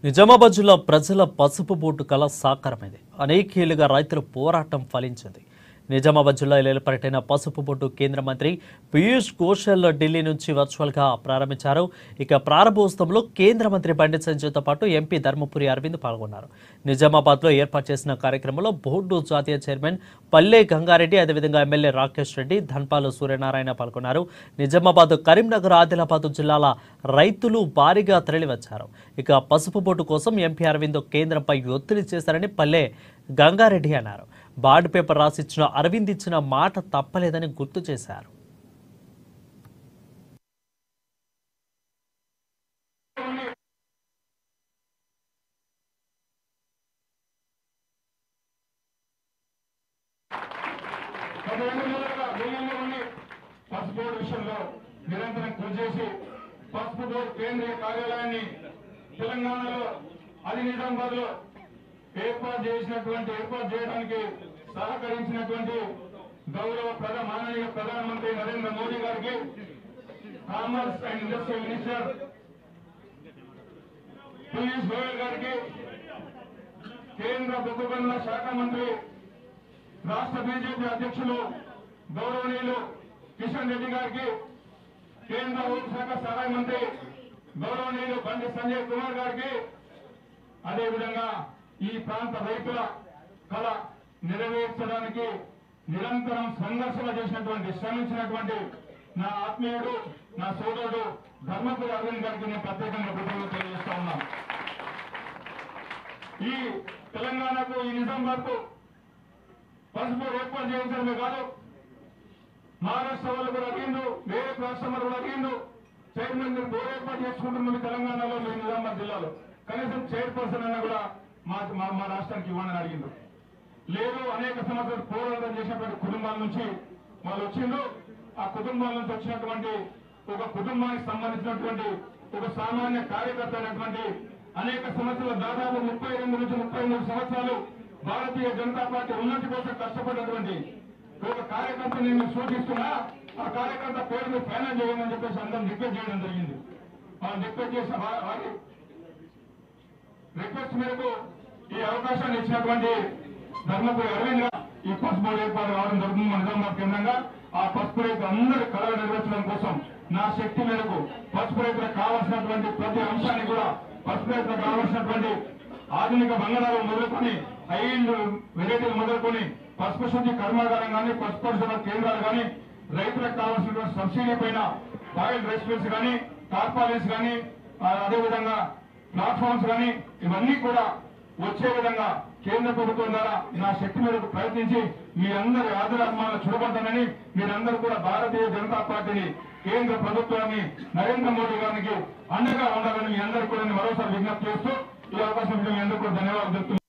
నిజామాబాద్ జిల్లా ప్రజల పసుపు బోర్డు కళ సాకారమైంది. అనేకేళ్లుగా రైతుల పోరాటం ఫలించింది. నిజామాబాద్ జిల్లాలో ఏర్పాటైన పసుపు బోర్డు కేంద్ర మంత్రి పీయూష్ గోయల్ ఢిల్లీ నుంచి వర్చువల్గా ప్రారంభించారు. ఇక ప్రారంభోత్సవంలో కేంద్ర మంత్రి బండి సంజయ్తో పాటు ఎంపీ ధర్మపురి అరవింద్ పాల్గొన్నారు. నిజామాబాద్లో ఏర్పాటు చేసిన కార్యక్రమంలో బోర్డు జాతీయ చైర్మన్ పల్లె గంగారెడ్డి, అదేవిధంగా ఎమ్మెల్యే రాకేష్ రెడ్డి, ధన్పాలు సూర్యనారాయణ పాల్గొన్నారు. నిజామాబాద్, కరీంనగర్, ఆదిలాబాద్ జిల్లాల రైతులు భారీగా తరలివచ్చారు. ఇక పసుపు బోర్డు కోసం ఎంపీ అరవింద్ కేంద్రంపై ఒత్తిడి చేశారని పల్లె గంగారెడ్డి అన్నారు. బాండ్ పేపర్ రాసిచ్చిన అరవింద్ ఇచ్చిన మాట తప్పలేదని గుర్తు చేశారు. పసుపు బోర్డు విషయంలో నిరంతరం కృషి చేసి పసుపు బోర్డు కేంద్రీయ కార్యాలయాన్ని తెలంగాణలో అది నిజామాబాద్ లో ఏర్పాటు చేయడానికి సహకరించినటువంటి గౌరవ మాననీయ ప్రధానమంత్రి నరేంద్ర మోదీ గారికి, commerce and industry minister Piyush Goyal గారికి, కేంద్ర బొగ్గు గనుల శాఖ మంత్రి, రాష్ట్ర బీజేపీ అధ్యక్షులు గౌరవనీయులు కిషన్ రెడ్డి గారికి, కేంద్ర హోంశాఖ సహాయ మంత్రి గౌరవనీయులు బండి సంజయ్ కుమార్ గారికి, అదేవిధంగా ఈ ప్రాంత రైతుల కళ నెరవేర్చడానికి నిరంతరం సంఘర్షణ శ్రమించినటువంటి నా ఆత్మీయుడు, నా సోదరుడు ధర్మపురి అరవింద్ గారికి నేను ప్రత్యేకంగా కృతజ్ఞతలు తెలియజేస్తా ఉన్నాను. ఈ తెలంగాణకు, ఈ నిజామాబాద్ కు పసుపు ఏర్పాటు చేయించడమే కాదు, మహారాష్ట్ర వాళ్ళు కూడా అడిగిండు, వేరే రాష్ట్రం వాళ్ళు కూడా అడిగిండు, చైర్మన్ మీరు బోర్డు ఏర్పాటు చేసుకుంటున్నాం తెలంగాణలో, మీ నిజామాబాద్ జిల్లాలో కనీసం చైర్పర్సన్ అన్నా కూడా మా రాష్ట్రానికి ఇవ్వని అడిగిండు. లేదు, అనేక సంవత్సరాలు పోరాటం చేసినటువంటి కుటుంబాల నుంచి వాళ్ళు వచ్చిండు. ఆ కుటుంబాల నుంచి వచ్చినటువంటి ఒక కుటుంబానికి సంబంధించినటువంటి ఒక సామాన్య కార్యకర్త అయినటువంటి అనేక సంవత్సరాలు, దాదాపు 32 నుంచి 33 సంవత్సరాలు భారతీయ జనతా పార్టీ ఉన్నతి కోసం కష్టపడినటువంటి ఒక కార్యకర్తని నేను సూచిస్తున్నా. ఆ కార్యకర్త పేరును ఫైనల్ చేయాలని చెప్పేసి అందరం రిక్వెస్ట్ చేయడం జరిగింది. వాళ్ళు రిక్వెస్ట్ చేసిన వారి రిక్వెస్ట్ మేరకు ఈ అవకాశాన్ని ఇచ్చినటువంటి ధర్మపురి అరవింద్ ఈ పసుపు బోర్డు ఏర్పాటు కావడం జరుగుతుంది. మన నిజామాబాద్ కేంద్రంగా ఆ పసుపు రైతు అందరి కళలు నెరవేర్చడం కోసం నా శక్తి మేరకు పసుపు రైతులకు కావాల్సినటువంటి ప్రతి అంశాన్ని కూడా, పసుపు రైతులకు కావాల్సినటువంటి ఆధునిక బంగాళాలు మొదలుకొని, హైండ్ వెరైటీలు మొదలుకొని, పసుపు శుద్ధి కర్మాగారం కానీ, పసుపు పరిశోధన కేంద్రాలు కానీ, రైతులకు కావాల్సినటువంటి సబ్సిడీ పైన బాయిల్డ్ రైస్ మిల్స్ కానీ, టార్పాలిన్స్ కానీ, అదేవిధంగా ప్లాట్ఫామ్స్ కానీ ఇవన్నీ కూడా వచ్చే విధంగా కేంద్ర ప్రభుత్వం ద్వారా నా శక్తి మేరకు ప్రయత్నించి మీ అందరి ఆదరాభిమానాలు చూడబడ్డానని, మీరందరూ కూడా భారతీయ జనతా పార్టీని, కేంద్ర ప్రభుత్వాన్ని, నరేంద్ర మోదీ గారికి అండగా ఉండాలని మీ అందరూ కూడా మరోసారి విజ్ఞప్తి చేస్తూ ఈ అవకాశం మీ అందరూ కూడా ధన్యవాదాలు చెప్తున్నాను.